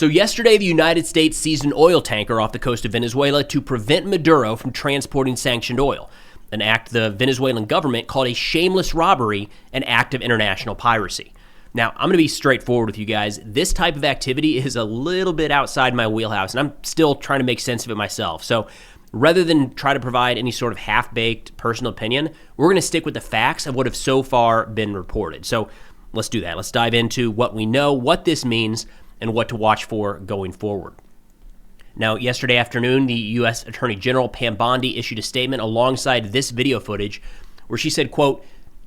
So yesterday, the United States seized an oil tanker off the coast of Venezuela to prevent Maduro from transporting sanctioned oil, an act the Venezuelan government called a shameless robbery, an act of international piracy. Now, I'm going to be straightforward with you guys. This type of activity is a little bit outside my wheelhouse, and I'm still trying to make sense of it myself. So rather than try to provide any sort of half-baked personal opinion, we're going to stick with the facts of what have so far been reported. So let's do that. Let's dive into what we know, what this means, and what to watch for going forward. Now, yesterday afternoon, the U.S. Attorney General Pam Bondi issued a statement alongside this video footage where she said, quote,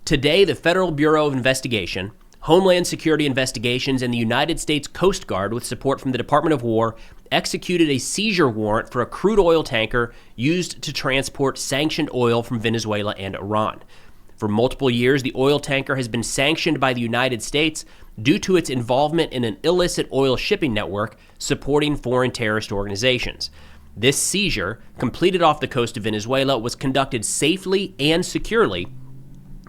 "Today, the Federal Bureau of Investigation, Homeland Security Investigations, and the United States Coast Guard, with support from the Department of War, executed a seizure warrant for a crude oil tanker used to transport sanctioned oil from Venezuela and Iran. For multiple years, the oil tanker has been sanctioned by the United States due to its involvement in an illicit oil shipping network supporting foreign terrorist organizations. This seizure, completed off the coast of Venezuela, was conducted safely and securely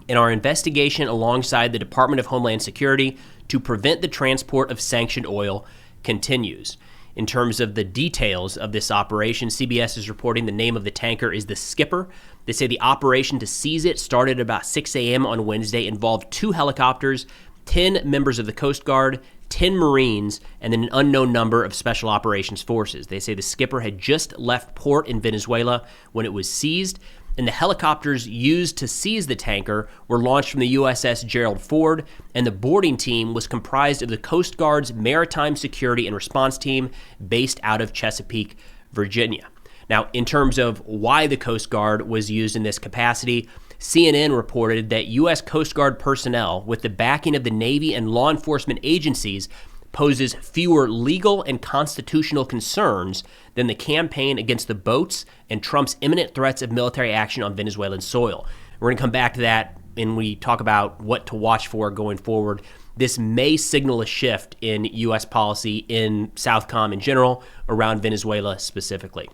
in our investigation alongside the Department of Homeland Security to prevent the transport of sanctioned oil continues." In terms of the details of this operation, CBS is reporting the name of the tanker is the Skipper. They say the operation to seize it started about 6 a.m. on Wednesday, involved 2 helicopters, 10 members of the Coast Guard, 10 Marines, and then an unknown number of Special Operations Forces. They say the Skipper had just left port in Venezuela when it was seized, and the helicopters used to seize the tanker were launched from the USS Gerald Ford, and the boarding team was comprised of the Coast Guard's Maritime Security and Response Team based out of Chesapeake, Virginia. Now, in terms of why the Coast Guard was used in this capacity, CNN reported that U.S. Coast Guard personnel, with the backing of the Navy and law enforcement agencies, poses fewer legal and constitutional concerns than the campaign against the boats and Trump's imminent threats of military action on Venezuelan soil. We're going to come back to that when we talk about what to watch for going forward. This may signal a shift in U.S. policy in Southcom in general, around Venezuela specifically.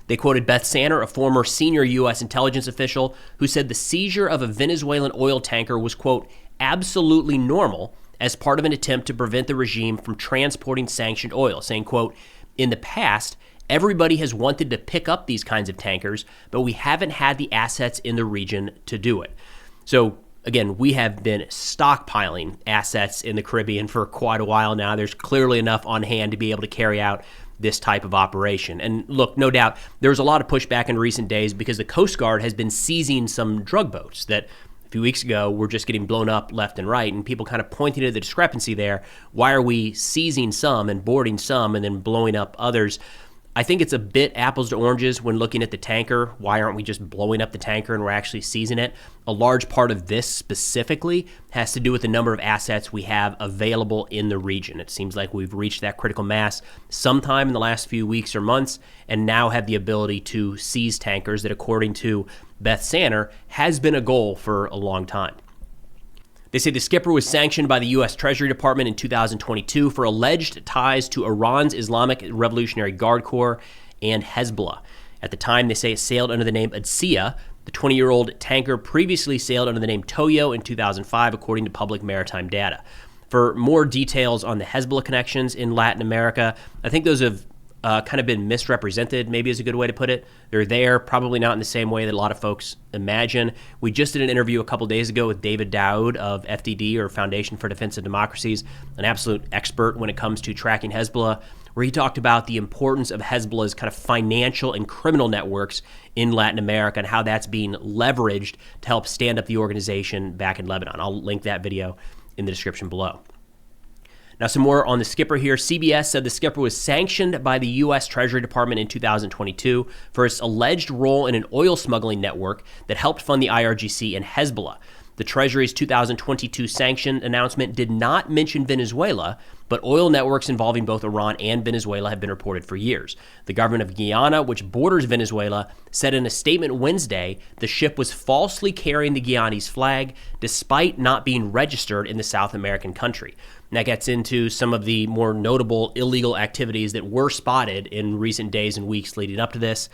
They quoted Beth Sanner, a former senior U.S. intelligence official, who said the seizure of a Venezuelan oil tanker was, quote, absolutely normal as part of an attempt to prevent the regime from transporting sanctioned oil, saying, quote, in the past, everybody has wanted to pick up these kinds of tankers, but we haven't had the assets in the region to do it. So again, we have been stockpiling assets in the Caribbean for quite a while now. There's clearly enough on hand to be able to carry out this type of operation. And look, no doubt, there was a lot of pushback in recent days because the Coast Guard has been seizing some drug boats that a few weeks ago were just getting blown up left and right, and people kind of pointing to the discrepancy there. Why are we seizing some and boarding some and then blowing up others? I think it's a bit apples to oranges when looking at the tanker. Why aren't we just blowing up the tanker and we're actually seizing it? A large part of this specifically has to do with the number of assets we have available in the region. It seems like we've reached that critical mass sometime in the last few weeks or months and now have the ability to seize tankers that, according to Beth Sanner, has been a goal for a long time. They say the Skipper was sanctioned by the U.S. Treasury Department in 2022 for alleged ties to Iran's Islamic Revolutionary Guard Corps and Hezbollah. At the time, they say it sailed under the name Adsia. The 20-year-old tanker previously sailed under the name Toyo in 2005, according to public maritime data. For more details on the Hezbollah connections in Latin America, I think those have kind of been misrepresented, maybe is a good way to put it. They're there, probably not in the same way that a lot of folks imagine. We just did an interview a couple days ago with David Daoud of FDD, or Foundation for Defense of Democracies, an absolute expert when it comes to tracking Hezbollah, where he talked about the importance of Hezbollah's kind of financial and criminal networks in Latin America and how that's being leveraged to help stand up the organization back in Lebanon. I'll link that video in the description below. Now, some more on the Skipper here. CBS said the Skipper was sanctioned by the U.S. Treasury Department in 2022 for its alleged role in an oil smuggling network that helped fund the IRGC and Hezbollah. The Treasury's 2022 sanction announcement did not mention Venezuela, but oil networks involving both Iran and Venezuela have been reported for years. The government of Guyana, which borders Venezuela, said in a statement Wednesday the ship was falsely carrying the Guyanese flag despite not being registered in the South American country. And that gets into some of the more notable illegal activities that were spotted in recent days and weeks leading up to this.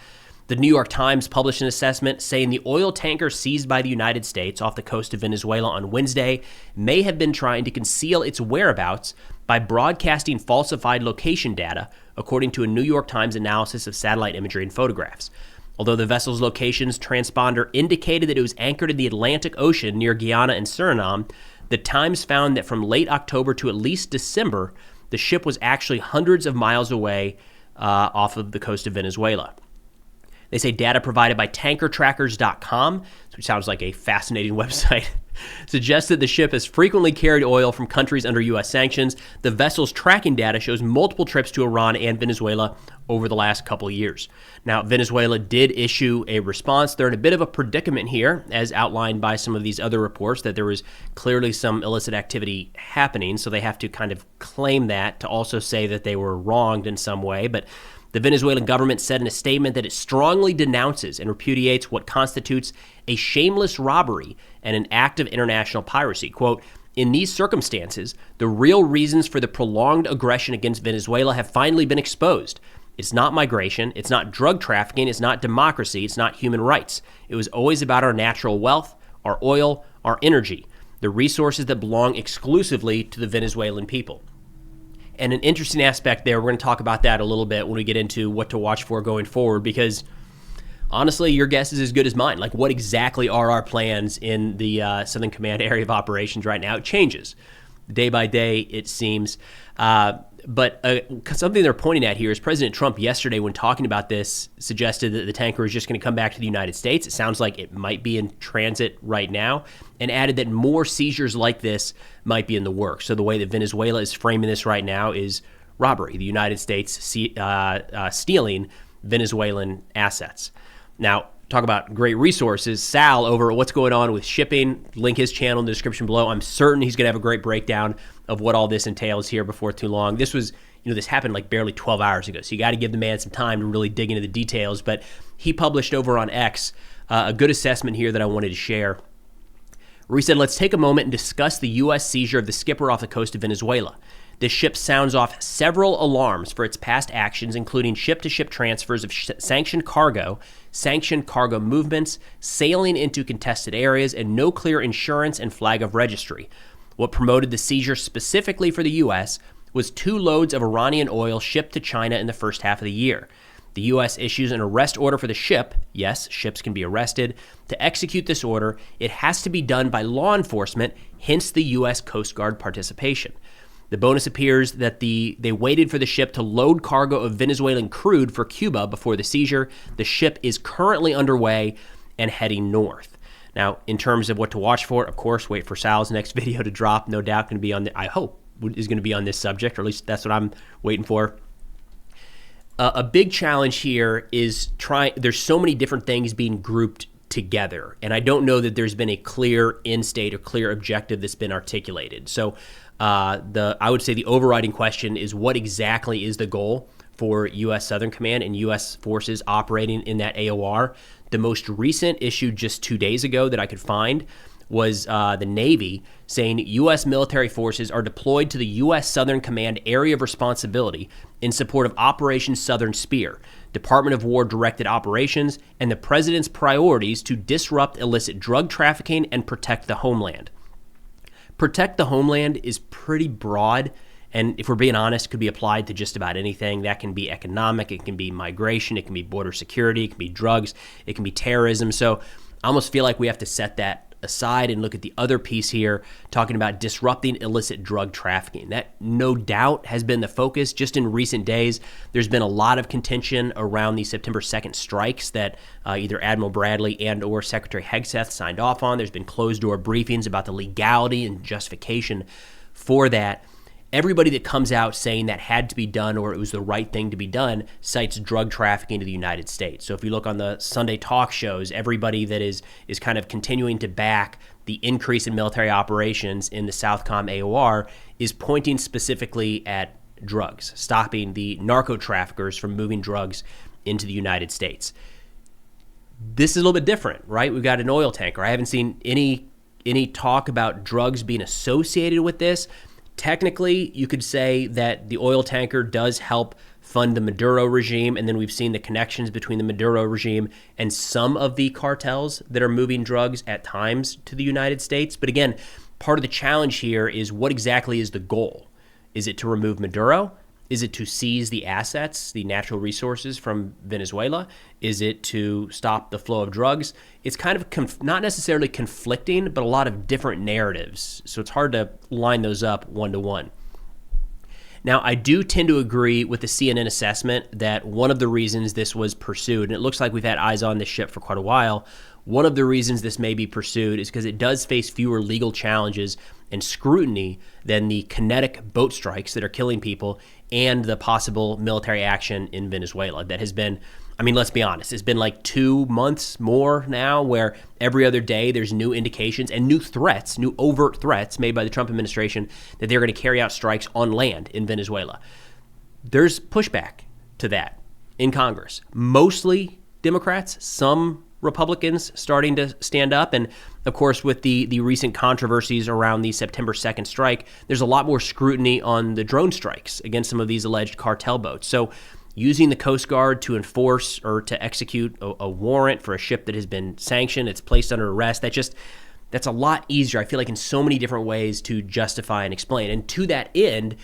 The New York Times published an assessment saying the oil tanker seized by the United States off the coast of Venezuela on Wednesday may have been trying to conceal its whereabouts by broadcasting falsified location data, according to a New York Times analysis of satellite imagery and photographs. Although the vessel's location's transponder indicated that it was anchored in the Atlantic Ocean near Guyana and Suriname, the Times found that from late October to at least December, the ship was actually hundreds of miles away off of the coast of Venezuela. They say data provided by tankertrackers.com, which sounds like a fascinating website, suggests that the ship has frequently carried oil from countries under U.S. sanctions. The vessel's tracking data shows multiple trips to Iran and Venezuela over the last couple of years. Now, Venezuela did issue a response. They're in a bit of a predicament here, as outlined by some of these other reports, that there was clearly some illicit activity happening, so they have to kind of claim that to also say that they were wronged in some way. But the Venezuelan government said in a statement that it strongly denounces and repudiates what constitutes a shameless robbery and an act of international piracy. Quote, "In these circumstances, the real reasons for the prolonged aggression against Venezuela have finally been exposed. It's not migration, it's not drug trafficking, it's not democracy, it's not human rights. It was always about our natural wealth, our oil, our energy, the resources that belong exclusively to the Venezuelan people." And an interesting aspect there, we're going to talk about that a little bit when we get into what to watch for going forward, because honestly, your guess is as good as mine. Like, what exactly are our plans in the Southern Command area of operations right now? It changes day by day, it seems. But something they're pointing at here is President Trump yesterday, when talking about this, suggested that the tanker is just going to come back to the United States. It sounds like it might be in transit right now, and added that more seizures like this might be in the works. So the way that Venezuela is framing this right now is robbery, the United States stealing Venezuelan assets. Now, talk about great resources. Sal over at What's Going On with Shipping, link his channel in the description below. I'm certain he's going to have a great breakdown of what all this entails here before too long. This happened like barely 12 hours ago, so you got to give the man some time to really dig into the details. But he published over on X a good assessment here that I wanted to share, where he said, let's take a moment and discuss the U.S. seizure of the skipper off the coast of Venezuela. This ship sounds off several alarms for its past actions, including ship-to-ship transfers of sanctioned cargo movements, sailing into contested areas, and no clear insurance and flag of registry. What promoted the seizure specifically for the U.S. was 2 loads of Iranian oil shipped to China in the first half of the year. The U.S. issues an arrest order for the ship. Yes, ships can be arrested. To execute this order, it has to be done by law enforcement, hence the U.S. Coast Guard participation. The bonus appears that they waited for the ship to load cargo of Venezuelan crude for Cuba before the seizure. The ship is currently underway and heading north. Now, in terms of what to watch for, of course, wait for Sal's next video to drop. No doubt going to be on I hope is going to be on this subject, or at least that's what I'm waiting for. A big challenge here is there's so many different things being grouped together, and I don't know that there's been a clear end state or clear objective that's been articulated. So I would say the overriding question is, what exactly is the goal for U.S. Southern Command and U.S. forces operating in that AOR? The most recent issue just 2 days ago that I could find was the Navy saying U.S. military forces are deployed to the U.S. Southern Command area of responsibility in support of Operation Southern Spear, Department of War directed operations, and the President's priorities to disrupt illicit drug trafficking and protect the homeland. Protect the homeland is pretty broad, and if we're being honest, could be applied to just about anything. That can be economic, it can be migration, it can be border security, it can be drugs, it can be terrorism. So I almost feel like we have to set that aside and look at the other piece here, talking about disrupting illicit drug trafficking. That no doubt has been the focus. Just in recent days, there's been a lot of contention around the September 2nd strikes that either Admiral Bradley and or Secretary Hegseth signed off on. There's been closed-door briefings about the legality and justification for that. Everybody that comes out saying that had to be done or it was the right thing to be done cites drug trafficking to the United States. So if you look on the Sunday talk shows, everybody that is kind of continuing to back the increase in military operations in the Southcom AOR is pointing specifically at drugs, stopping the narco traffickers from moving drugs into the United States. This is a little bit different, right? We've got an oil tanker. I haven't seen any talk about drugs being associated with this. Technically, you could say that the oil tanker does help fund the Maduro regime, and then we've seen the connections between the Maduro regime and some of the cartels that are moving drugs at times to the United States. But again, part of the challenge here is what exactly is the goal? Is it to remove Maduro? Is it to seize the assets, the natural resources from Venezuela? Is it to stop the flow of drugs? It's kind of not necessarily conflicting, but a lot of different narratives. So it's hard to line those up one-to-one. Now, I do tend to agree with the CNN assessment that one of the reasons this was pursued, and it looks like we've had eyes on this ship for quite a while, one of the reasons this may be pursued is because it does face fewer legal challenges and scrutiny than the kinetic boat strikes that are killing people and the possible military action in Venezuela that has been, I mean, let's be honest, it's been like 2 months more now where every other day there's new indications and new threats, new overt threats made by the Trump administration that they're going to carry out strikes on land in Venezuela. There's pushback to that in Congress. Mostly Democrats, some Republicans starting to stand up. And of course, with the recent controversies around the September 2nd strike, there's a lot more scrutiny on the drone strikes against some of these alleged cartel boats. So using the Coast Guard to enforce or to execute a warrant for a ship that has been sanctioned, it's placed under arrest, that's a lot easier, I feel like, in so many different ways to justify and explain. And to that end,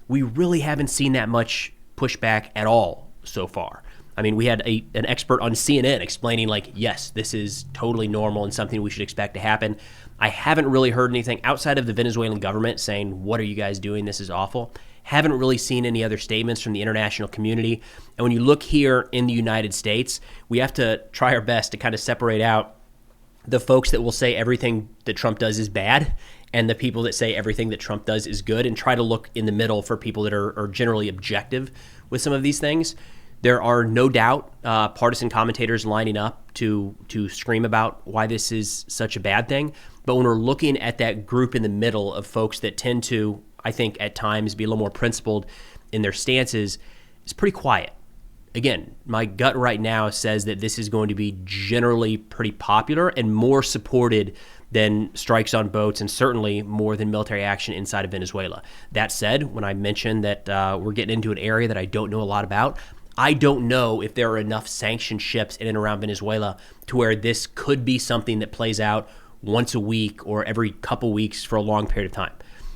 we really haven't seen that much pushback at all so far. I mean, we had an expert on CNN explaining, like, yes, this is totally normal and something we should expect to happen. I haven't really heard anything outside of the Venezuelan government saying, what are you guys doing? This is awful. Haven't really seen any other statements from the international community. And when you look here in the United States, we have to try our best to kind of separate out the folks that will say everything that Trump does is bad and the people that say everything that Trump does is good, and try to look in the middle for people that are generally objective with some of these things. There are no doubt partisan commentators lining up to scream about why this is such a bad thing. But when we're looking at that group in the middle of folks that tend to, I think, at times be a little more principled in their stances, it's pretty quiet. Again, my gut right now says that this is going to be generally pretty popular and more supported than strikes on boats, and certainly more than military action inside of Venezuela. That said, when I mentioned that we're getting into an area that I don't know a lot about, I don't know if there are enough sanctioned ships in and around Venezuela to where this could be something that plays out once a week or every couple weeks for a long period of time.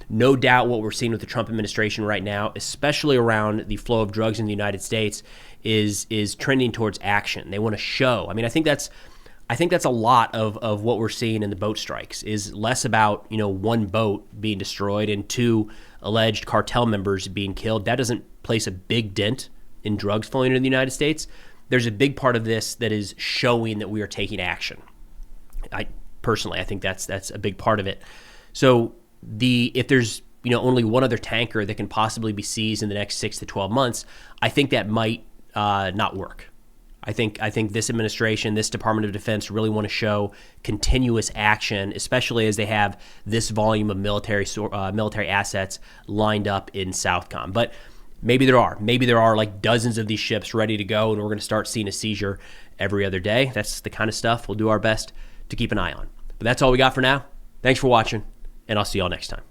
No doubt what we're seeing with the Trump administration right now, especially around the flow of drugs in the United States, is trending towards action. They want to show. I mean, I think that's a lot of what we're seeing in the boat strikes is less about, one boat being destroyed and 2 alleged cartel members being killed. That doesn't place a big dent in drugs flowing into the United States. There's a big part of this that is showing that we are taking action. I think that's a big part of it. So if there's only one other tanker that can possibly be seized in the next 6 to 12 months, I think that might not work. I think this administration, this Department of Defense really want to show continuous action, especially as they have this volume of military assets lined up in Southcom. But maybe there are like dozens of these ships ready to go, and we're going to start seeing a seizure every other day. That's the kind of stuff we'll do our best to keep an eye on. But that's all we got for now. Thanks for watching, and I'll see y'all next time.